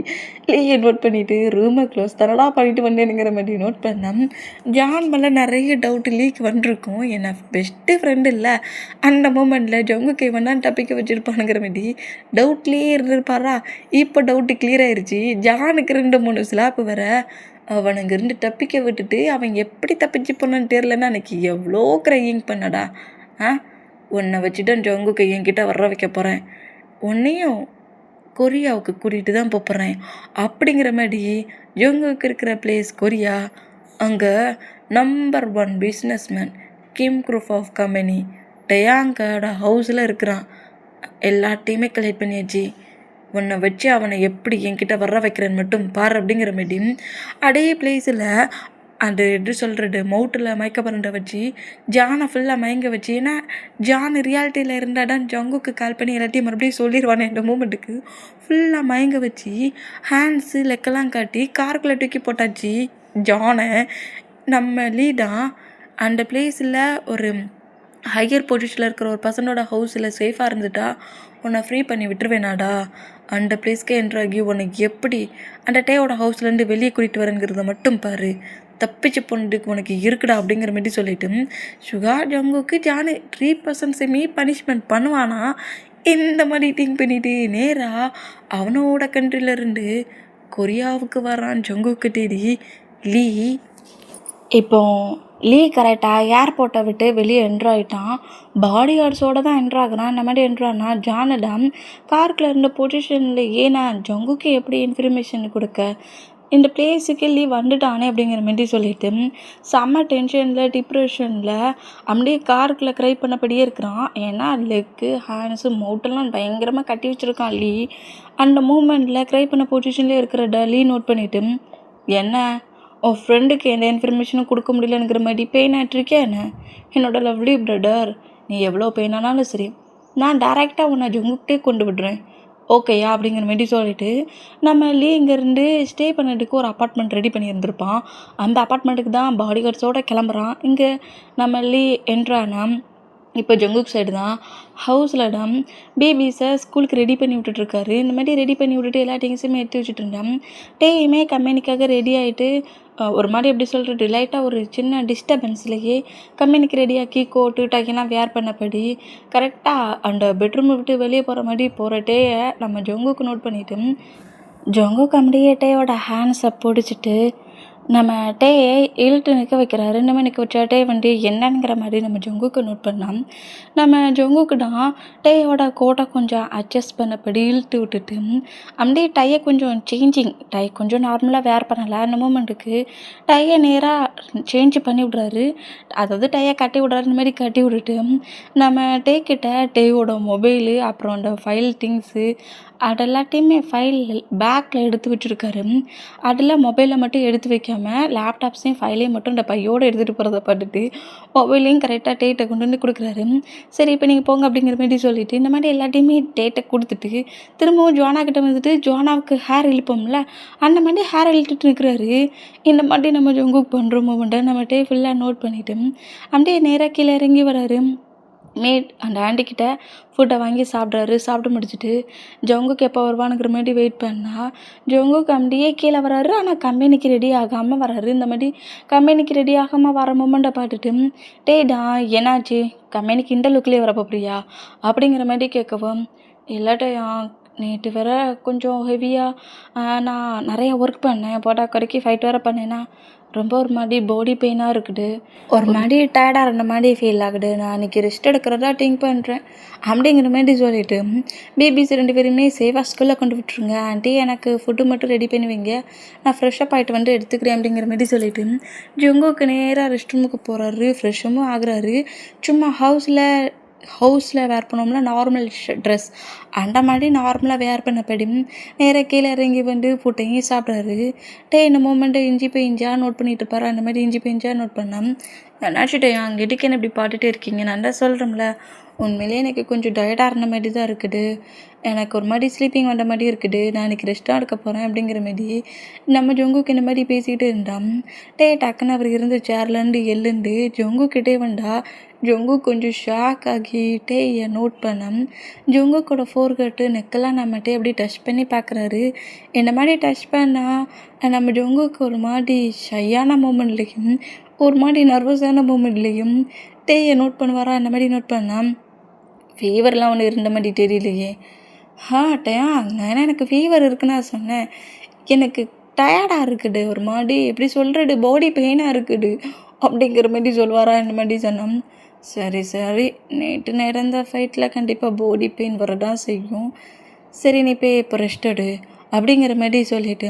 லீயை நோட் பண்ணிவிட்டு ரூமை க்ளோஸ் தரடா பண்ணிட்டு வந்தேனுங்கிற மாதிரி நோட் பண்ணேன். ஜான் மேலே நிறைய டவுட்டு லீக் வந்துருக்கும், என்ன பெஸ்ட்டு ஃப்ரெண்டு இல்லை, அந்த மூமெண்ட்டில் ஜொங்குக்கு வேணால் தப்பிக்க வச்சுருப்பானுங்கிற மாதிரி டவுட்லேயே இருந்திருப்பாரா. இப்போ டவுட்டு கிளியர் ஆயிடுச்சு. ஜானுக்கு 2-3 ஸ்லாப்பு வர அவனுங்க இருந்து தப்பிக்க விட்டுட்டு அவன் எப்படி தப்பிச்சு போனான்னு தெரிலன்னா அன்றைக்கி எவ்வளோ க்ரையிங் பண்ணடா. உன்னை வச்சுட்டு ஜொங்குக்கு என்கிட்ட வர வைக்க போகிறேன், உன்னையும் கொரியாவுக்கு கூட்டிகிட்டு தான் போகிறேன் அப்படிங்கிற மாதிரி ஜொங்குக்கு இருக்கிற பிளேஸ் கொரியா. அங்கே number 1 businessman Kim group of company டயாங்கோட ஹவுஸில் இருக்கிறான். எல்லாத்தையுமே கலெக்ட் பண்ணியாச்சு, உன்னை வச்சு அவனை எப்படி என்கிட்ட வர வைக்கிறேன்னு மட்டும் பாரு அப்படிங்கிற மாதிரி அதே பிளேஸில் அது எப்படி சொல்கிறது மவுட்டில் மயக்கப்படுற வச்சு ஜானை ஃபுல்லாக மயங்க வச்சு, ஏன்னா ஜான் ரியாலிட்டியில் இருந்தால் தான் ஜொங்குக்கு கால் பண்ணி எல்லாத்தையும் மறுபடியும் சொல்லிடுவானே. இந்த மூமெண்ட்டுக்கு ஃபுல்லாக மயங்க வச்சு ஹேண்ட்ஸு லெக்கெல்லாம் காட்டி காருக்குள்ளே தூக்கி போட்டாச்சு ஜானை. நம்ம லீதான் அந்த பிளேஸில் ஒரு ஹையர் பொசிஷனில் இருக்கிற ஒரு பர்சனோட ஹவுஸில் சேஃபாக இருந்துட்டா உன்னை ஃப்ரீ பண்ணி விட்டுருவேனாடா, அந்த பிளேஸ்க்கே என்ட்ராகி உனக்கு எப்படி அந்த டேயோட ஹவுஸ்லேருந்து வெளியே கூட்டிகிட்டு வரேங்கிறத மட்டும் பாரு, தப்பிச்சு போனதுக்கு உனக்கு இருக்குடா அப்படிங்கிற மாதிரி சொல்லிட்டு சுகா ஜங்குக்கு ஜானு 3% பனிஷ்மெண்ட் பண்ணுவானா. இந்த மாதிரி திங்க் பண்ணிட்டு நேராக அவனோட கண்ட்ரிலேருந்து கொரியாவுக்கு வரான் ஜங்குக்கு தேடி லீ. இப்போ லீ கரெக்டாக ஏர்போர்ட்டை விட்டு வெளியே என்ட்ராயிட்டான். பாடி கார்ட்ஸோடு தான் என்ட்ராகிறான். இந்த மாதிரி என்ட்ரானா ஜானிடம் காருக்குள்ள இருந்த பொசிஷனில் ஏன்னா ஜங்குக்கு எப்படி இன்ஃபர்மேஷன் கொடுக்க இந்த பிளேஸுக்கு லீவ் வந்துட்டானே அப்படிங்கிற மாதிரி சொல்லிட்டு செம்ம டென்ஷனில் டிப்ரெஷனில் அப்படியே காருக்குள்ளே க்ரை பண்ணபடியே இருக்கிறான். ஏன்னா லெக்கு ஹேண்ட்ஸு மவுட்டெல்லாம் பயங்கரமாக கட்டி வச்சுருக்கான் லீ. அந்த மூமெண்ட்டில் க்ரை பண்ண பொசிஷன்லேயே இருக்கிற லீ நோட் பண்ணிவிட்டு என்ன உன் ஃப்ரெண்டுக்கு எந்த இன்ஃபர்மேஷனும் கொடுக்க முடியலங்கிற மாதிரி பெயின் ஆகிட்ருக்கே என்ன, என்னோட லவ்லி பிரதர், நீ எவ்வளோ பெயின் ஆனாலும் சரி நான் டேரெக்டாக உன்னை ஜங்குக்கிட்டே கொண்டு விடுறேன், ஓகேயா அப்படிங்கிற மாரி சொல்லிட்டு நம்ம லீ இங்கேருந்து ஸ்டே பண்ணதுக்கு ஒரு அப்பார்ட்மெண்ட் ரெடி பண்ணியிருந்திருப்பான். அந்த அப்பார்ட்மெண்ட்டுக்கு தான் பாடி கார்ட்ஸோடு கிளம்புறான். இங்கே நம்ம லீ என்ட்ரானா இப்போ ஜங்குக் சைடு தான் ஹவுஸில் தான் பேபிஸை ஸ்கூலுக்கு ரெடி பண்ணி விட்டுட்ருக்காரு. இந்த மாதிரி ரெடி பண்ணி விட்டுட்டு எல்லா திங்ஸுமே எடுத்து வச்சுட்டு இருந்தேன். டேயுமே கம்பெனிக்காக ரெடி ஆகிட்டு ஒரு மாதிரி எப்படி சொல்கிறது, லைட்டாக ஒரு சின்ன டிஸ்டர்பன்ஸ்லேயே கம்பெனிக்கு ரெடியாக்கி கோட்டு டக்கெல்லாம் வேர் பண்ணபடி கரெக்டாக அந்த பெட்ரூமை விட்டு வெளியே போகிற மாதிரி போகிற டேயை நம்ம ஜங்குக்கு நோட் பண்ணிவிட்டு ஜங்குக் அப்படியே டேயோட ஹேண்ட்ஸை பிடிச்சிட்டு நம்ம டேயை இழுத்து நிற்க வைக்கிறாரு. இந்த மாதிரி நிற்க வச்சா டே வந்து என்னங்கிற மாதிரி நம்ம ஜங்குக்கு நோட் பண்ணலாம். நம்ம ஜங்குக்கு தான் டேயோட கோட்டை கொஞ்சம் அட்ஜஸ்ட் பண்ணபடி இழுத்து விட்டுட்டு அப்படியே டையை கொஞ்சம் சேஞ்சிங், டை கொஞ்சம் நார்மலாக வேர் பண்ணலை. அந்த மூமெண்ட்டுக்கு டையை நேராக சேஞ்ச் பண்ணி விட்றாரு. அதாவது டையை கட்டி விட்றாரு. இந்த மாதிரி கட்டி விட்டுட்டு நம்ம டே கிட்ட டேயோட மொபைலு அப்புறம் அந்த ஃபைல் திங்ஸு அது எல்லாத்தையுமே ஃபைல் பேக்கில் எடுத்து வச்சுருக்காரு. அதில் மொபைலை மட்டும் எடுத்து வைக்காமல் லேப்டாப்ஸையும் ஃபைலையும் மட்டும் இந்த பையோடு எடுத்துகிட்டு போகிறத பார்த்துட்டு மொபைலையும் கரெக்டாக டேட்டை கொண்டு வந்து கொடுக்குறாரு. சரி இப்போ நீங்கள் போங்க அப்படிங்கிற மாதிரி சொல்லிவிட்டு இந்த மாதிரி எல்லாத்தையுமே டேட்டை கொடுத்துட்டு திரும்பவும் ஜோனா கிட்ட வந்துட்டு ஜோனாவுக்கு ஹேர் இழுப்போம்ல, அந்த மாதிரி ஹேர் இழுத்துட்டு நிற்கிறாரு. இந்த மாதிரி நம்ம ஜங்குக் பண்ணுற மூமெண்ட்டை நம்ம டே ஃபுல்லாக நோட் பண்ணிவிட்டு அப்படியே நேராக கீழே இறங்கி வராரு. மேட் அந்த ஆண்டிக்கிட்ட ஃபுட்டை வாங்கி சாப்பிட்றாரு. சாப்பிட்டு முடிச்சுட்டு ஜங்குக்கு எப்போ வருவானுங்கிற மாதிரி வெயிட் பண்ணால் ஜங்குக்கு அப்படியே கீழே வராரு. ஆனால் கம்பெனிக்கு ரெடி ஆகாமல் வராரு. இந்த மாதிரி கம்பெனிக்கு ரெடி ஆகாமல் வர மூமெண்ட்டை பார்த்துட்டு டேடா என்னாச்சு, கம்பெனிக்கு இந்த லுக்லேயே வரப்போ பிரியா அப்படிங்கிற மாதிரி கேட்கவும், இல்லாட்டையா நேற்று வேற கொஞ்சம் ஹெவியாக நான் நிறைய ஒர்க் பண்ணேன், போட்டா கடைக்கு ஃபைட் வேறு பண்ணேன்னா ரொம்ப ஒரு மாதிரி பாடி பெயினாக இருக்குது, ஒரு மாதிரி டயர்டாக இருந்த மாதிரி ஃபீல் ஆகுது, நான் அன்றைக்கி ரெஸ்ட் எடுக்கிறதா திங்க் பண்ணுறேன் அப்படிங்கிற மாதிரி சொல்லிவிட்டு பேபிஸ் 2 பேருமே சேஃபாக ஸ்கூலில் கொண்டு விட்டுருங்க ஆண்டி, எனக்கு ஃபுட்டு மட்டும் ரெடி பண்ணி வைங்க, நான் ஃப்ரெஷ்ஷப் ஆகிட்டு வந்து எடுத்துக்கிறேன் அப்படிங்கிற மாதிரி சொல்லிவிட்டு ஜங்குக்கு நேராக ரெஸ்ட் ரூமுக்கு போகிறாரு. ஃப்ரெஷ்ஷும் ஆகுறாரு. சும்மா ஹவுஸில் வேர் பண்ணோம்ல நார்மல் ட்ரெஸ், அந்த மாதிரி நார்மலாக வேர் பண்ணபடி நேராக கீழே இறங்கி வந்து ஃபுட்டையும் சாப்பிட்றாரு. இந்த மூமெண்ட்டை இஞ்சி போய் இஞ்சியாக நோட் பண்ணிட்டு இருப்பாரு. அந்த மாதிரி இஞ்சி போய் இஞ்சியாக நோட் பண்ணேன். என்னாச்சு டே அங்கிட்டுக்கு என்ன இப்படி பாட்டுகிட்டே இருக்கீங்க, நான் தான் சொல்கிறேன்ல உண்மையிலே எனக்கு கொஞ்சம் டயர்டாக இருந்த மாதிரி தான் இருக்குது, எனக்கு ஒரு மாதிரி ஸ்லீப்பிங் வந்த மாதிரி இருக்குது, நான் இன்றைக்கி ரெஸ்ட்டாக எடுக்க போகிறேன் அப்படிங்கிற மாதிரி நம்ம ஜங்குக்கு இந்த மாதிரி பேசிக்கிட்டு இருந்தான். டக்குன்னு அவர் இருந்து சேர்லேருந்து எழுந்து ஜங்குக்கிட்டே வந்தா ஜங்கு கொஞ்சம் ஷாக் ஆகிட்டே நோட் பண்ணேன். ஜங்குக்கோட ஃபோர்கட்டு நெக்கெல்லாம் நம்மகிட்டே அப்படி டச் பண்ணி பார்க்குறாரு. இந்த மாதிரி டச் பண்ணால் நம்ம ஜங்குக்கு ஒரு மாதிரி ஷையான மூமெண்ட்லேயும் ஒரு மாதிரி நர்வஸான மூமெண்ட்லேயும் டேயை நோட் பண்ணுவாரா. அந்த மாதிரி நோட் பண்ணால் ஃபீவர்லாம் ஒன்று இருந்த மாதிரி தெரியலையே. டயா நான் எனக்கு ஃபீவர் இருக்குன்னு நான் சொன்னேன், எனக்கு டயர்டாக இருக்குது, ஒரு மாதிரி எப்படி சொல்கிறது பாடி பெயினாக இருக்குது அப்படிங்கிற மாதிரி சொல்லுவாரா. இந்த மாதிரி சொன்னோம். சரி நேற்று நடந்த ஃபைட்டில் கண்டிப்பாக பாடி பெயின் வரதான் செய்யும், சரி நீ போய் இப்போ ரெஸ்ட் எடு அப்படிங்கிற மாதிரி சொல்லிவிட்டு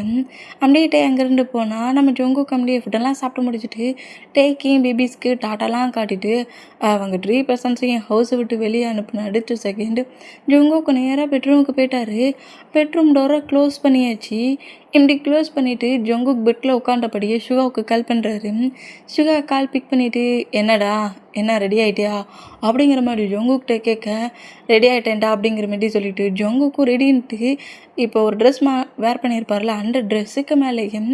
அப்படியே அங்கேருந்து போனால் நம்ம ஜங்குக்கு அப்படியே ஃபுட்டெல்லாம் சாப்பிட்டு முடிச்சுட்டு டேக்கையும் பேபிஸ்க்கு டாட்டாலாம் காட்டிட்டு அவங்க 3 பர்சன்ஸையும் ஹவுஸை விட்டு வெளியே அனுப்பின அடுத்த செகண்டு ஜங்குக்கு நேராக பெட்ரூமுக்கு போயிட்டார். பெட்ரூம் டோரை க்ளோஸ் பண்ணியாச்சு. இப்படி க்ளோஸ் பண்ணிவிட்டு ஜங்குக் பெட்டில் உட்காண்டபடியே சுகாவுக்கு கால் பண்ணுறாரு. சுகா கால் பிக் பண்ணிவிட்டு என்னடா என்ன ரெடி ஆகிட்டியா அப்படிங்கிற மாதிரி ஜங்குக்கிட்ட கேட்க ரெடி ஆகிட்டேன்டா அப்படிங்கிற மாதிரி சொல்லிவிட்டு ஜங்குக்கும் ரெடின்ட்டு இப்போ ஒரு ட்ரெஸ் வேர் பண்ணியிருப்பார்ல, அந்த ட்ரெஸ்ஸுக்கு மேலேயும்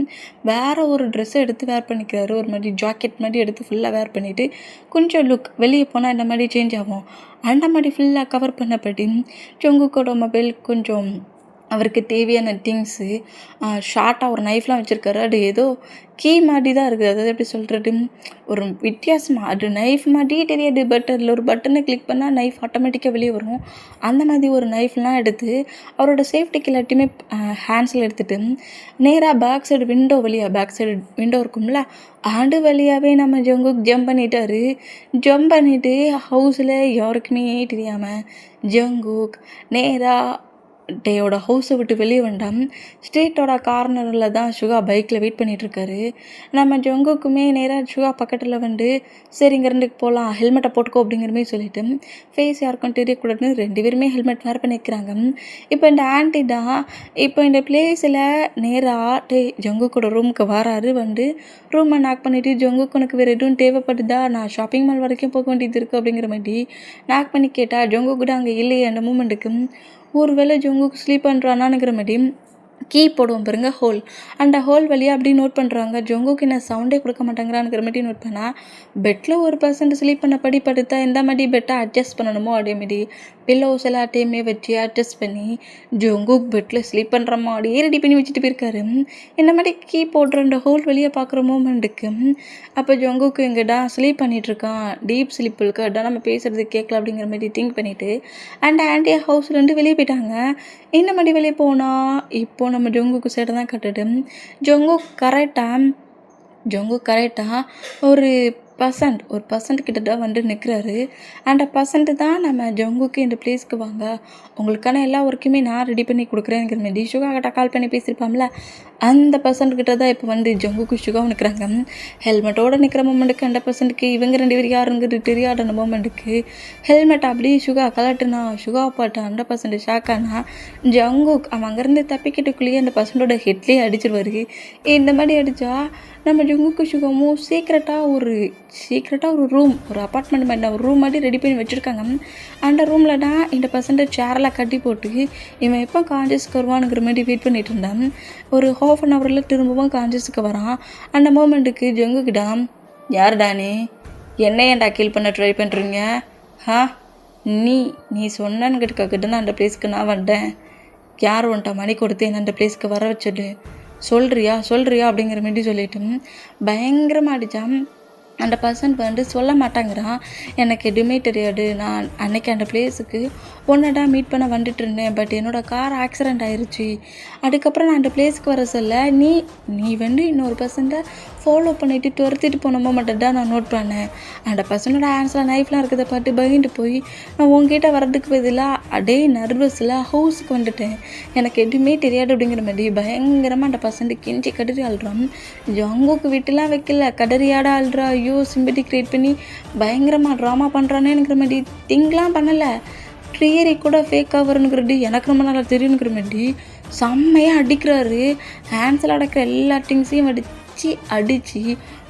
வேறு ஒரு ட்ரெஸ்ஸை எடுத்து வேர் பண்ணிக்கிறாரு. ஒரு மாதிரி ஜாக்கெட் மாதிரி எடுத்து ஃபுல்லாக வேர் பண்ணிவிட்டு கொஞ்சம் லுக் வெளியே போனால் இந்த மாதிரி சேஞ்ச் ஆகும், அந்த மாதிரி ஃபுல்லாக கவர் பண்ணப்பட்டு ஜங்குக்கோட மொபைல் கொஞ்சம் அவருக்கு தேவையான திங்ஸு ஷார்ட்டாக ஒரு நைஃப்லாம் வச்சுருக்காரு. அது ஏதோ கீ மாதிரி தான் இருக்குது, அதாவது எப்படி சொல்கிறது ஒரு வித்தியாசமாக, அது நைஃப் மாதிரியே தெரியாது, பட் அதில் ஒரு பட்டனை கிளிக் பண்ணால் நைஃப் ஆட்டோமேட்டிக்காக வெளியே வரும். அந்த மாதிரி ஒரு நைஃப்லாம் எடுத்து அவரோட சேஃப்டிக்கு எல்லாத்தையுமே ஹேண்ட்ஸில் எடுத்துகிட்டு நேராக பேக் சைடு விண்டோ இருக்கும்ல, ஆண்டு வழியாகவே நம்ம ஜங்குக் ஜம்ப் பண்ணிட்டாரு. ஜம்ப் பண்ணிவிட்டு ஹவுஸில் யாருக்குமே தெரியாமல் ஜங்குக் நேராக டேயோட ஹவுஸை விட்டு வெளியே வந்தான். ஸ்ட்ரீட்டோட கார்னரில் தான் சுகா பைக்கில் வெயிட் பண்ணிகிட்ருக்காரு. நம்ம ஜங்குக்குமே நேராக சுகா பக்கத்தில் வந்து சரி இங்கேருந்து போகலாம், ஹெல்மெட்டை போட்டுக்கோ அப்படிங்கிற மாதிரி சொல்லிவிட்டு ஃபேஸ் யாருக்கும் தெரியக்கூடாதுன்னு 2 பேருமே ஹெல்மெட் வேர் பண்ணிக்கிறாங்க. இப்போ இந்த ஆண்டி தான் இப்போ இந்த பிளேஸில் நேராக ஜங்குக்கோட ரூமுக்கு வராரு. வந்து ரூமை நாக் பண்ணிவிட்டு ஜங்குக்கு உனக்கு வேறு எதுவும் தேவைப்படுதா, நான் ஷாப்பிங் மால் வரைக்கும் போக வேண்டியது இருக்குது அப்படிங்கிற மாதிரி நாக் பண்ணி கேட்டால் ஜங்கு கூட அங்கே இல்லையே. அந்த மூமெண்ட்டுக்கு ஒருவேளை ஜங்குக்கு ஸ்லீப் பண்ணுறானாங்கிற மாதிரி கீ போடுவோம் பாருங்க ஹோல், அந்த ஹோல் வழியாக அப்படி நோட் பண்ணுறாங்க. ஜங்குக்கு என்ன சவுண்டே கொடுக்க மாட்டேங்கிறானுங்கிற மாதிரி நோட் பண்ணால் பெட்டில் ஒரு பர்சன்ட் ஸ்லீப் பண்ணபடி படுத்தா எந்த மாதிரி பெட்டை அட்ஜஸ்ட் பண்ணணுமோ அதே மாதிரி பில்லோஸ் எல்லாத்தையுமே வச்சு அட்ஜஸ்ட் பண்ணி ஜங்குக் பெட்டில் ஸ்லீப் பண்ணுற மாதிரியே ரெடி பண்ணி வச்சுட்டு போயிருக்காரு. இந்த மாதிரி கீ போடுற அந்த ஹோல் வழியாக பார்க்குற மூமெண்ட்டுக்கு அப்போ ஜங்குக்கு எங்கடா ஸ்லீப் பண்ணிகிட்ருக்கான், டீப் ஸ்லீப் இருக்கு, அதான் நம்ம பேசுகிறது கேட்கல அப்படிங்கிற மாதிரி திங்க் பண்ணிவிட்டு அண்ட் ஆண்டியா ஹவுஸ்லேருந்து வெளியே போயிட்டாங்க. இந்த மாதிரி வெளியே போனால் இப்போ நம்ம ஜங்குக்கு சைடை தான் கட்டுட்டு ஜங்குக் கரெக்டாக ஒரு பர்சன்ட் கிட்ட தான் வந்து நிற்கிறாரு. அந்த பர்சன்ட் தான் நம்ம ஜங்குக்கு இந்த பிளேஸ்க்கு வாங்க, உங்களுக்கான எல்லா ஒர்க்குமே நான் ரெடி பண்ணி கொடுக்குறேங்கிற மாதிரி சுகா கிட்ட கால் பண்ணி பேசியிருப்பாம்ல, அந்த பர்சன்ட் கிட்ட தான் இப்போ வந்து ஜங்குக்கு சுகாவும் நிற்கிறாங்க. ஹெல்மெட்டோடு நிற்கிற மூமெண்ட்டுக்கு அந்த பர்சன்ட்டுக்கு இவங்க 2 பேர் யாருங்கிறது தெரியாத அந்த மூமெண்ட்டுக்கு ஹெல்மெட் அப்படியே சுகா கலட்டுனா சுகா பாட்டு அந்த பர்சன்ட் ஷாக்கானா ஜங்குக் அவன் அங்கேருந்து தப்பிக்கிட்டுக்குள்ளேயே அந்த பர்சன்டோட ஹெட்லேயே அடிச்சிருவாரு. இந்த மாதிரி அடித்தா நம்ம ஜங்குக்கு சுகமும் சீக்ரெட்டாக ஒரு ரூம், ஒரு அப்பார்ட்மெண்ட் மாதிரி ஒரு ரூம் மாதிரி ரெடி பண்ணி வச்சுருக்காங்க. அந்த ரூமில் தான் இந்த பர்சன்ட் சேரெல்லாம் கட்டி போட்டு இவன் எப்போ கான்சியஸ்க்கு வருவானுங்கிற மாதிரி வெயிட் பண்ணிட்டு இருந்தான். ஒரு ½ அன் ஹவரில் திரும்பவும் கான்சியஸுக்கு வரான். அந்த மூமெண்ட்டுக்கு ஜங்குக்கிட்ட, யாருடா என்ன ஏன்டா கீல் பண்ண ட்ரை பண்ணுறீங்க? நீ சொன்னனுக்கிட்ட தான் அந்த பிளேஸ்க்கு நான் வந்தேன். யார் வந்துட்டா மணி கொடுத்து என்ன அந்த பிளேஸ்க்கு வர வச்சது, சொல்கிறியா அப்படிங்கிற மாதிரி சொல்லிட்டு பயங்கரமாக அடித்தான். அந்த பர்சன் வந்து சொல்ல மாட்டாங்கிறான், எனக்கு எதுவுமே தெரியாது, நான் அன்னைக்கு அந்த பிளேஸுக்கு ஒன்னடா மீட் பண்ண வந்துட்டு இருந்தேன், பட் என்னோடய கார் ஆக்சிடெண்ட் ஆயிடுச்சு. அதுக்கப்புறம் நான் அந்த பிளேஸுக்கு வர சொல்ல நீ வந்து இன்னொரு பர்சன்ட்டை ஃபாலோ பண்ணிவிட்டு துரத்திட்டு போன மூமெண்ட்டை தான் நான் நோட் பண்ணேன். அந்த பர்சனோட ஹேண்ட்ஸில் நைஃப்லாம் இருக்கிறத பார்த்து பயந்து போய் நான் உங்ககிட்ட வர்றதுக்கு பதிலாக அதே நர்வஸில் ஹவுஸுக்கு வந்துட்டேன், எனக்கு எதுவுமே தெரியாது அப்படிங்கிற மாதிரி பயங்கரமாக அந்த பர்சன்ட்டு கெஞ்சி கதறி ஆள்றான். ஜங்குக்கு வீட்டுலாம் வைக்கல, கதறியாட ஆள்றா. ஐயோ சிம்பத்தி க்ரியேட் பண்ணி பயங்கரமாக ட்ராமா பண்ணுறானேங்கிற மாதிரி திங்க்லாம் பண்ணலை. ட்ரியரி கூட ஃபேக்காக வரணுங்கிறது எனக்கு ரொம்ப நல்லா தெரியுங்கிற மாதிரி செம்மையாக அடிக்கிறாரு. ஹேண்ட்ஸில் அடக்கிற எல்லா திங்ஸையும் அடித்து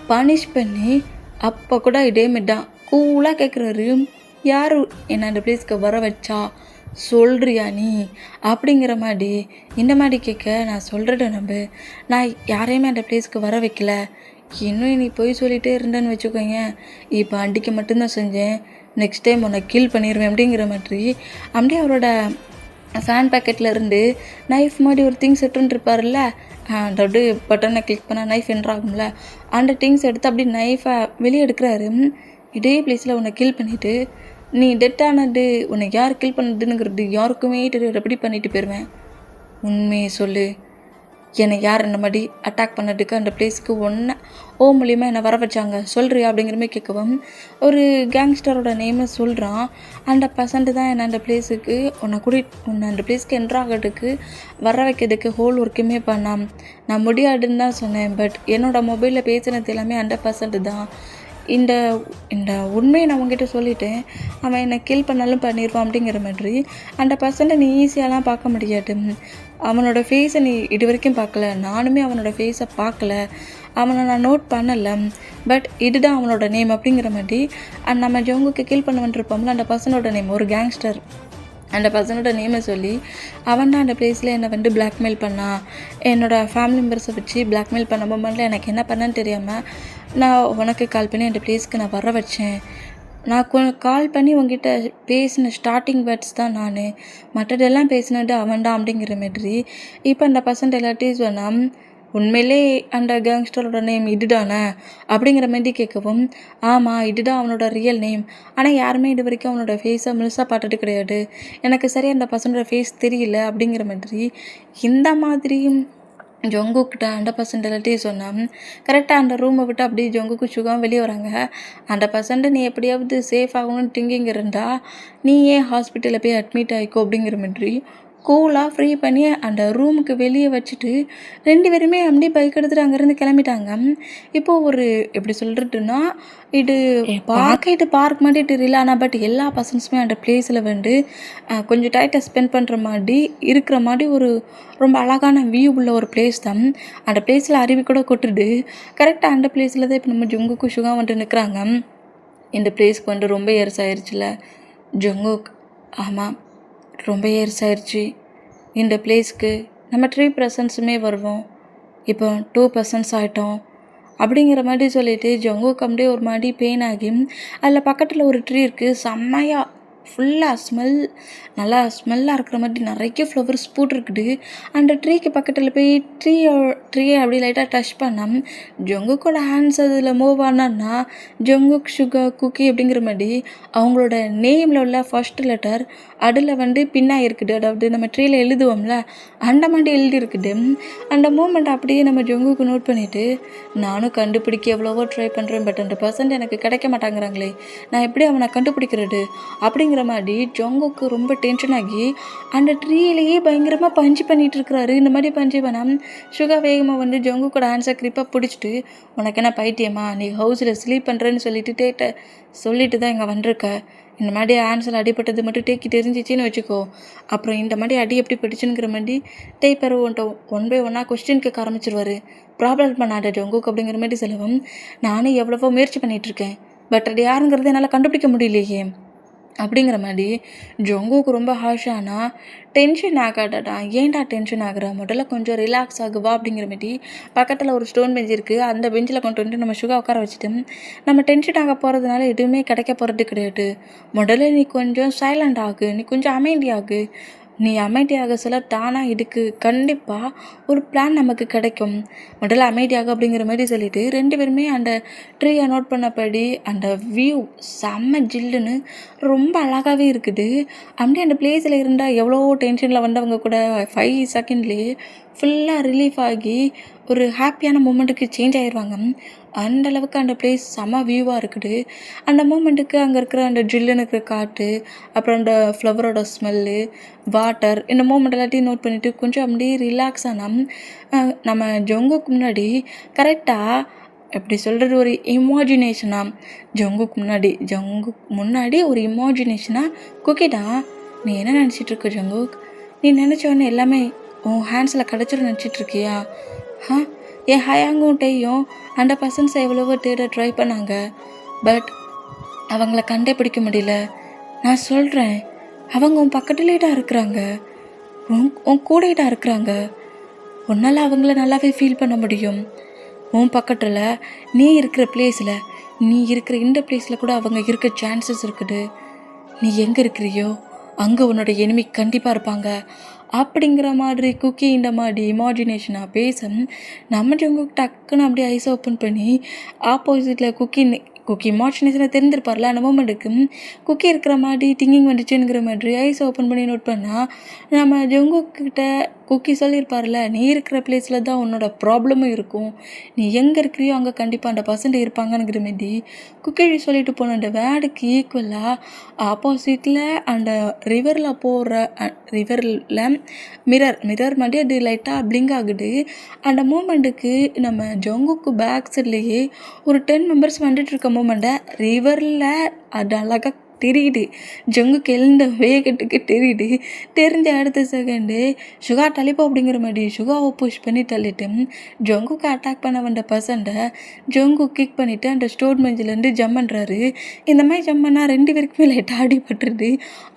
பனிஷ் பண்ணி அப்போ கூட இதே மாதிரி தான் கூலாக கேட்குறாரு, யார் என்ன அந்த பிளேஸ்க்கு வர வச்சா, சொல்கிறியா நீ அப்படிங்கிற மாதிரி. இந்த மாதிரி கேட்க நான் சொல்கிறத நம்ப, நான் யாரையுமே அந்த பிளேஸ்க்கு வர வைக்கல, இன்னும் நீ போய் சொல்லிகிட்டே இருந்தேன்னு வச்சுக்கோங்க, இப்போ அடிக்க மட்டும்தான் செஞ்சேன், நெக்ஸ்ட் டைம் உன்னை கில் பண்ணிடுவேன் அப்படிங்கிற மாதிரி. அப்படியே அவரோட ஃபேன் பேக்கெட்டில் இருந்து நைஃப் மாதிரி ஒரு திங்ஸ் எடுத்துன்னு இருப்பார்ல, அதாவது பட்டனை கிளிக் பண்ணால் நைஃப் என்ட்ராகும்ல, அந்த திங்ஸ் எடுத்து அப்படி நைஃபை வெளியே எடுக்கிறாரு. இதே பிளேஸில் உன்னை கில் பண்ணிவிட்டு நீ டெட்டானது உன்னை யார் கில் பண்ணதுங்கிறது யாருக்குமே தெரியாது, எப்படி பண்ணிட்டு போயிடுவேன், உண்மையை சொல்லு, என்னை யார் இந்த மாதிரி அட்டாக் பண்ணதுக்கு அந்த பிளேஸ்க்கு மூலியமாக என்னை வர வச்சாங்க, சொல்கிறியா அப்படிங்கிற மாதிரி கேட்கவும் ஒரு கேங்ஸ்டரோட நேமை சொல்கிறான். அந்த பர்சன்ட்டு தான் என்னை அந்த பிளேஸுக்கு உன்னை அந்த பிளேஸ்க்கு என்ட்ராகிறதுக்கு வர வைக்கிறதுக்கு ஹோல் ஒர்க்குமே பண்ணான். நான் முடியாதுன்னு தான் சொன்னேன், பட் என்னோடய மொபைலில் பேசினது எல்லாமே அந்த பர்சன்ட்டு தான். இந்த உண்மையை நான் உங்ககிட்ட சொல்லிட்டேன், அவன் என்னை கில் பண்ணாலும் பண்ணிடுவான் அப்படிங்கிற மாதிரி. அந்த பர்சன்ட்டை நீ ஈஸியாலாம் பார்க்க முடியாது, அவனோட ஃபேஸை நீ இது வரைக்கும் பார்க்கல, நானுமே அவனோட ஃபேஸை பார்க்கல, அவனை நான் நோட் பண்ணலை, பட் இதுதான் அவனோட நேம் அப்படிங்கிற மாதிரி. நம்ம ஜங்குக்கு கில் பண்ண வந்துருப்போம்ல, அந்த பர்சனோட நேம் ஒரு கேங்ஸ்டர், அந்த பர்சனோட நேமை சொல்லி அவன் தான் அந்த பிளேஸில் என்னை வந்து பிளாக்மெயில் பண்ணான். என்னோடய ஃபேமிலி மெம்பர்ஸை வச்சு பிளாக்மெயில் பண்ண மூமெண்ட்டில் எனக்கு என்ன பண்ணேன்னு தெரியாமல் நான் உனக்கு கால் பண்ணி அந்த பிளேஸ்க்கு நான் வர வச்சேன். நான் கால் பண்ணி உங்ககிட்ட பேசின ஸ்டார்டிங் வேர்ட்ஸ் தான் நான், மற்றதெல்லாம் பேசினது அவன் தான் அப்படிங்கிற மாதிரி. இப்போ அந்த பர்சன்ட் எல்லாத்தையும் சொன்னால் உண்மையிலே அந்த கேங்ஸ்டரோட நேம் இதுதானே அப்படிங்கிற மாதிரி கேட்கவும், ஆமாம் இதுதான் அவனோட ரியல் நேம், ஆனால் யாருமே இது வரைக்கும் அவனோட ஃபேஸை முழுசாக பார்த்தது கிடையாது, எனக்கு சரியாக அந்த பர்சனோட ஃபேஸ் தெரியல அப்படிங்கிற மாதிரி. இந்த மாதிரி ஜங்குக்கிட்ட அந்த பர்சன்ட் எல்லாத்தையும் சொன்னான். கரெக்டாக அந்த ரூமை விட்டு அப்படியே ஜங்குக்கு சுகம் வெளியே வராங்க. அந்த பர்சன்ட் நீ எப்படியாவது சேஃப் ஆகணும்னு திங்கிங் இருந்தால் நீ ஏன் ஹாஸ்பிட்டலில் போய் அட்மிட் ஆகிக்கோ அப்படிங்கிற மாதிரி கூலாக ஃப்ரீ பண்ணி அந்த ரூமுக்கு வெளியே வச்சுட்டு 2 பேருமே அப்படியே பைக் எடுத்துகிட்டு அங்கேருந்து கிளம்பிட்டாங்க. இப்போது ஒரு எப்படி சொல்கிறதுன்னா இது பார்க் மாதிரி தெரியல, ஆனால் பட் எல்லா பர்சன்ஸுமே அந்த பிளேஸில் வந்து கொஞ்சம் டைட்டை ஸ்பெண்ட் பண்ணுற மாதிரி இருக்கிற மாதிரி ஒரு ரொம்ப அழகான வியூ உள்ள ஒரு பிளேஸ் தான். அந்த பிளேஸில் அருவி கூட கொட்டுது. கரெக்டாக அந்த பிளேஸில் தான் இப்போ நம்ம ஜங்குக்கு சுகா வந்துட்டு நிற்கிறாங்க. இந்த பிளேஸ்க்கு வந்து ரொம்ப இயர்ஸ் ஆயிடுச்சுல ஜங்குக், ஆமாம் ரொம்ப இயர்ஸ் ஆயிடுச்சு இந்த பிளேஸ்க்கு நம்ம 3 பர்சன்ஸுமே வருவோம். இப்போ 2 பர்சன்ஸ் ஆகிட்டோம் அப்படிங்கிற மாதிரி சொல்லிட்டு ஜங்குக்கு அப்படியே ஒரு மாதிரி பெயின் ஆகி அதில் பக்கத்தில் ஒரு ட்ரீ இருக்குது. செம்மையாக ஃபுல்லாக நல்லா ஸ்மெல்லாக இருக்கிற மாதிரி நிறைய ஃப்ளவர்ஸ் போட்டிருக்குது. அந்த ட்ரீக்கு பக்கத்தில் போய் ட்ரீயை அப்படி லைட்டாக டச் பண்ணால் ஜங்குக்கோட ஹேண்ட்ஸ் அதில் மூவ் ஆனான்னா ஜங்குக், சுகா, குக்கி அப்படிங்கிற மாதிரி அவங்களோட நேமில் உள்ள ஃபர்ஸ்ட் லெட்டர் அதில் பின்னா இருக்குது. அதாவது நம்ம ட்ரீயில் எழுதுவோம்ல அந்த மாதிரி எழுதியிருக்குது. அந்த மூமெண்ட் அப்படியே நம்ம ஜங்குக்கு நோட் பண்ணிவிட்டு நானும் கண்டுபிடிக்க எவ்வளவோ ட்ரை பண்ணுறேன், பட் அந்த பர்சன்ட் எனக்கு கிடைக்க மாட்டாங்கிறாங்களே, நான் எப்படி அவனை கண்டுபிடிக்கிறது அப்படிங்கிற மாதிரி ஜங்குக்கு ரொம்ப டென்ஷன் ஆகி அந்த ட்ரீயிலேயே பயங்கரமாக பஞ்சு பண்ணிகிட்டு இருக்கிறாரு. இந்த மாதிரி பஞ்சு பண்ணால் சுகா வேகமாக ஜங்குக்கோட ஹேண்ட்ஸை கிரிப்பாக பிடிச்சிட்டு உனக்கு என்ன பைத்தியமா, நீ ஹவுஸில் ஸ்லீப் பண்ணுறேன்னு சொல்லிட்டு தான் இங்கே வந்திருக்க, இந்த மாதிரி ஹேண்ட்ஸில் அடிப்பட்டது மட்டும் டேக்கி தெரிஞ்சிச்சின்னு வச்சுக்கோ, அப்புறம் இந்த மாதிரி அடி எப்படி படிச்சுங்கிற மாதிரி டேப்பர் ஒன் பை ஒன்னாக கொஸ்டின் கேட்க ஆரம்பிச்சிருவார். ப்ராப்ளம் பண்ணாத ஜங்குக் அப்படிங்கிற மாதிரி செலவும் நானும் எவ்வளவோ முயற்சி பண்ணிகிட்ருக்கேன், பட் அது யாருங்கிறது என்னால் கண்டுபிடிக்க முடியலையே அப்படிங்கிற மாதிரி ஜங்குக்கு ரொம்ப ஹாஷானா டென்ஷன் ஆகாடா, ஏன்டா டென்ஷன் ஆகுற, முதல்ல கொஞ்சம் ரிலாக்ஸ் ஆகுவா அப்படிங்கிற மாதிரி பக்கத்தில் ஒரு ஸ்டோன் பெஞ்ச் இருக்குது. அந்த பெஞ்சில் கொண்டு நம்ம சுகா உட்கார வச்சுட்டு நம்ம டென்ஷன் ஆக போகிறதுனால எதுவுமே கிடைக்க போகிறது கிடையாது, முதல்ல நீ கொஞ்சம் சைலண்ட் ஆகு, நீ கொஞ்சம் அமைதியாகு, நீ அமைதியாக சொல்ல தானாக இதுக்கு கண்டிப்பாக ஒரு பிளான் நமக்கு கிடைக்கும், முதல்ல அமைதியாக அப்படிங்கிற மாதிரி சொல்லிட்டு 2 பேருமே அந்த ட்ரீயை நோட் பண்ணபடி அந்த வியூ செம்ம ஜில்லுன்னு ரொம்ப அழகாகவே இருக்குது. அப்படியே அந்த பிளேஸில் இருந்தால் எவ்வளோ டென்ஷனில் வந்தவங்க கூட 5 செகண்ட்லேயே ஃபுல்லாக ரிலீஃப் ஆகி ஒரு ஹாப்பியான மூமெண்ட்டுக்கு சேஞ்ச் ஆகிடுவாங்க. அந்தளவுக்கு அந்த பிளேஸ் செம்ம வியூவாக இருக்குது. அந்த மூமெண்ட்டுக்கு அங்கே இருக்கிற அந்த ஜில்லுன்னு இருக்கிற காற்று, அப்புறம் அந்த ஃப்ளவரோட ஸ்மெல்லு, வாட்டர், இந்த மூமெண்ட் எல்லாத்தையும் நோட் பண்ணிவிட்டு கொஞ்சம் அப்படியே ரிலாக்ஸ் ஆனால் நம்ம ஜங்குக்கு முன்னாடி கரெக்டாக எப்படி சொல்கிறது ஒரு இமேஜினேஷனாக ஜங்குக்கு முன்னாடி ஒரு இமேஜினேஷனாக குக்கிடா நீ என்ன நினச்சிட்ருக்க ஜங்குக், நீ நினச்சோன்னே எல்லாமே உன் ஹேண்ட்ஸில் கிடச்சிடும் நினச்சிட்ருக்கியா, என் ஹயாங்கும் டேயும் அந்த பர்சன்ஸை எவ்வளவோ தேட ட்ரை பண்ணாங்க, பட் அவங்கள கண்டுபிடிக்க முடியல, நான் சொல்கிறேன் அவங்க உன் பக்கத்துலேயே தான் இருக்கிறாங்க, உன் கூடயே தான் இருக்கிறாங்க, உன்னால் அவங்கள நல்லாவே ஃபீல் பண்ண முடியும், உன் பக்கத்தில் நீ இருக்கிற பிளேஸில் நீ இருக்கிற இந்த பிளேஸில் கூட அவங்க இருக்க சான்சஸ் இருக்குது, நீ எங்கே இருக்கிறியோ அங்கே உன்னோட எனிமி கண்டிப்பாக இருப்பாங்க அப்படிங்கிற மாதிரி குக்கி இந்த மாதிரி இமேஜினேஷனாக பேச நம்ம ஜங்குக்கு டக்குன்னு அப்படியே ஐஸ் ஓப்பன் பண்ணி ஆப்போசிட்டில் குக்கி இமேஜினேஷனை தெரிஞ்சிருப்பார்ல அந்த மூமெண்ட்டுக்கு குக்கி இருக்கிற மாதிரி திங்கிங் வந்துச்சுங்கிற மாதிரி ஐஸ் ஓப்பன் பண்ணி நோட் பண்ணால் நம்ம ஜங்குக்கிட்ட குக்கி சொல்லியிருப்பார்ல நீ இருக்கிற பிளேஸில் தான் உன்னோட ப்ராப்ளமும் இருக்கும், நீ எங்கே இருக்கிறியோ அங்கே கண்டிப்பாக அந்த பர்சன்ட் இருப்பாங்கங்கிற மாதிரி குக்கி சொல்லிட்டு போன அந்த வேர்டுக்கு ஈக்குவலாக ஆப்போசிட்டில் அந்த ரிவரில் மிரர் மாதிரி அது லைட்டாக பிளிங்க் ஆகுது. அந்த மூமெண்ட்டுக்கு நம்ம ஜங்குக்கு பேக் சைட்லேயே ஒரு 10 மெம்பர்ஸ் வந்துட்டு இருக்க மூமெண்ட்டை ரிவரில் அது அழகாக தெரியுது. ஜங்குக்கு எழுந்த வேகத்துக்கு தெரிஞ்ச அடுத்த செகண்டு சுகா தள்ளிப்போ அப்படிங்கிற மாதிரி சுகாவை புஷ் பண்ணி தள்ளிட்டு ஜங்குக்கு அட்டாக் பண்ண வந்த பர்சன்ட்டை ஜங்கு கிக் பண்ணிவிட்டு அந்த ஸ்டோர் பெஞ்சிலேருந்து ஜம்ப் பண்ணுறாரு. இந்த மாதிரி ஜம்ப் பண்ணால் 2 பேருக்குமே லைட்டாக அடிபட்டுருது.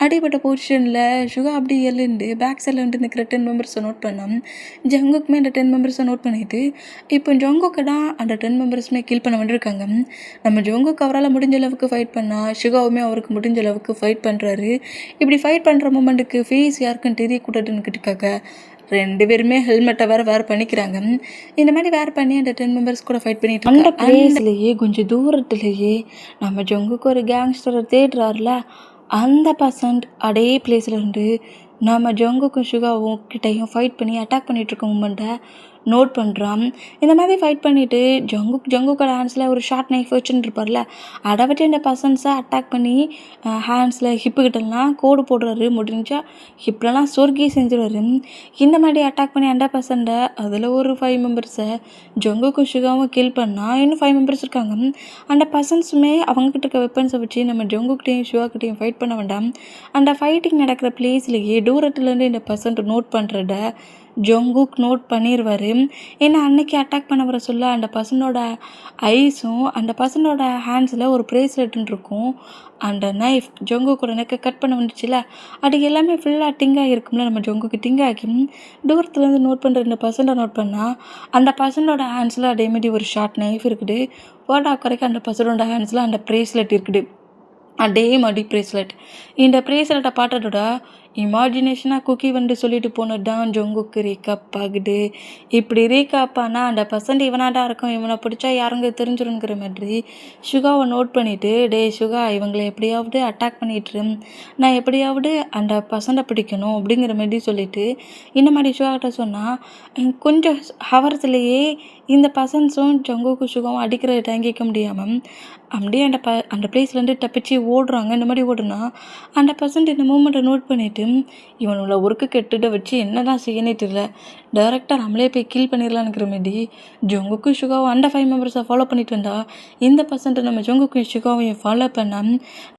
அடிபட்ட பொசிஷனில் சுகா அப்படி எழுந்து பேக் சைடில் நிற்கிற 10 மெம்பர்ஸை நோட் பண்ணோம். ஜங்குக்குமே அந்த 10 மெம்பர்ஸை நோட் பண்ணிவிட்டு இப்போ ஜங்குக்கு தான் அந்த 10 மெம்பர்ஸுமே கில் பண்ண வந்திருக்காங்க. நம்ம ஜங்குக்கு அவரால் முடிஞ்ச அளவுக்கு ஃபைட் பண்ணால் சுகாவுமே அவருக்கு முடிஞ்ச அளவுக்கு ஃபைட் பண்ணுறாரு. இப்படி ஃபைட் பண்ணுற மூமெண்ட்டுக்கு ஃபேஸ் யாருக்குன்னு தெரியக்கூடாதுன்னுக்கிட்டுக்காக 2 பேருமே ஹெல்மெட்டை வேறு பண்ணிக்கிறாங்க. இந்த மாதிரி வேறு பண்ணி அந்த 10 மெம்பர்ஸ் கூட ஃபைட் பண்ணிட்டு அந்த பிளேஸ்லேயே கொஞ்சம் தூரத்துலேயே நம்ம ஜங்குக்கு ஒரு கேங்ஸ்டரை தேடுறாருல அந்த பர்சன்ட் அதே பிளேஸில் இருந்து நம்ம ஜங்குக்கும் சுகாவும் கிட்டையும் ஃபைட் பண்ணி அட்டாக் பண்ணிகிட்ருக்க மூமெண்ட்டை நோட் பண்ணுறான். இந்த மாதிரி ஃபைட் பண்ணிவிட்டு ஜங்குக்கோட ஹேண்ட்ஸில் ஒரு ஷார்ட் நைஃப் வச்சுட்டு இருப்பார்ல அதை வச்சு இந்த பர்சன்ஸை அட்டாக் பண்ணி ஹேண்ட்ஸில் ஹிப்புக்கிட்டலாம் கோடு போடுறாரு. முடிஞ்சால் ஹிப்லலாம் சொர்க்கி செஞ்சுருவார். இந்த மாதிரி அட்டாக் பண்ணி அந்த பர்சன்ட்டை அதில் ஒரு 5 மெம்பர்ஸை ஜங்குக்கும் சுகாவும் கில் பண்ணால் இன்னும் 5 மெம்பர்ஸ் இருக்காங்க. அந்த பர்சன்ஸுமே அவங்கக்கிட்ட இருக்க வெப்பன்ஸை வச்சு நம்ம ஜங்குக்கிட்டையும் சுகாக்கிட்டையும் ஃபைட் பண்ண வேண்டாம். அந்த ஃபைட்டிங் நடக்கிற பிளேஸ்லேயே தூரத்துலேருந்து இந்த பர்சன்ட் நோட் பண்ணுறத ஜொங்குக் நோட் பண்ணிடுவார். ஏன்னா அன்னைக்கு அட்டாக் பண்ண வர சொல்ல அந்த பர்சனோட ஐஸும் அந்த பர்சனோட ஹேண்ட்ஸில் ஒரு ப்ரேஸ்லெட்டுன்னு இருக்கும். அந்த நைஃப் ஜொங்குக்கோட நெக்கை கட் பண்ண வந்துச்சுல, அது எல்லாமே ஃபுல்லாக டிங்காக இருக்கும்ல, நம்ம ஜொங்குக்கு டிங்காகி தூரத்துலேருந்து நோட் பண்ணுற இந்த பர்சனை நோட் பண்ணால் அந்த பர்சனோட ஹேண்ட்ஸில் அதேமாரி ஒரு ஷார்ட் நைஃப் இருக்குது. வேர்ட் ஆஃப் குறைக்க அந்த பர்சனோட ஹேண்ட்ஸில் அந்த ப்ரேஸ்லெட் இருக்குது. அதே மாதிரி ப்ரேஸ்லெட். இந்த ப்ரேஸ்லெட்டை பார்த்ததோட இமேஜினேஷனாக குக்கி வந்து சொல்லிட்டு போனது தான் ஜொங்குக்கு ரீகாப் ஆகுது. இப்படி ரீகாப் ஆனால் அந்த பர்சன்ட் இவனாக தான் இருக்கும், இவனை பிடிச்சா யாருங்க தெரிஞ்சிருங்கிற மாதிரி சுகாவை நோட் பண்ணிவிட்டு, டே சுகா இவங்களை எப்படியாவது அட்டாக் பண்ணிட்டு நான் எப்படியாவது அந்த பர்சன்ட்டை பிடிக்கணும் அப்படிங்கிற மாதிரி சொல்லிவிட்டு இந்த மாதிரி சுகாக்கிட்ட சொன்னால் கொஞ்சம் ஹவர்ஸ்லேயே இந்த பர்சன்ஸும் ஜொங்குக்கு சுகாவும் அடிக்கிறத தாங்கிக்க முடியாமல் அப்படியே அந்த பிளேஸ்லேருந்து தப்பிச்சு ஓடுறாங்க. இந்த மாதிரி ஓடுனா அந்த பர்சன்ட் இந்த மூமெண்ட்டை நோட் பண்ணிவிட்டு இவனோட ஒர்க்கு கெட்டுட வச்சு என்ன தான் செய்யனே தெரியல, டேரெக்டாக நம்மளே போய் கில் பண்ணிடலான்னுங்கிற மாதிரி ஜொங்குக்கு சுகாவும் அந்த 5 மெம்பர்ஸை ஃபாலோ பண்ணிட்டு வந்தால் இந்த பர்சன்ட்டை நம்ம ஜொங்குக்கு சுகாவையும் ஃபாலோ பண்ணால்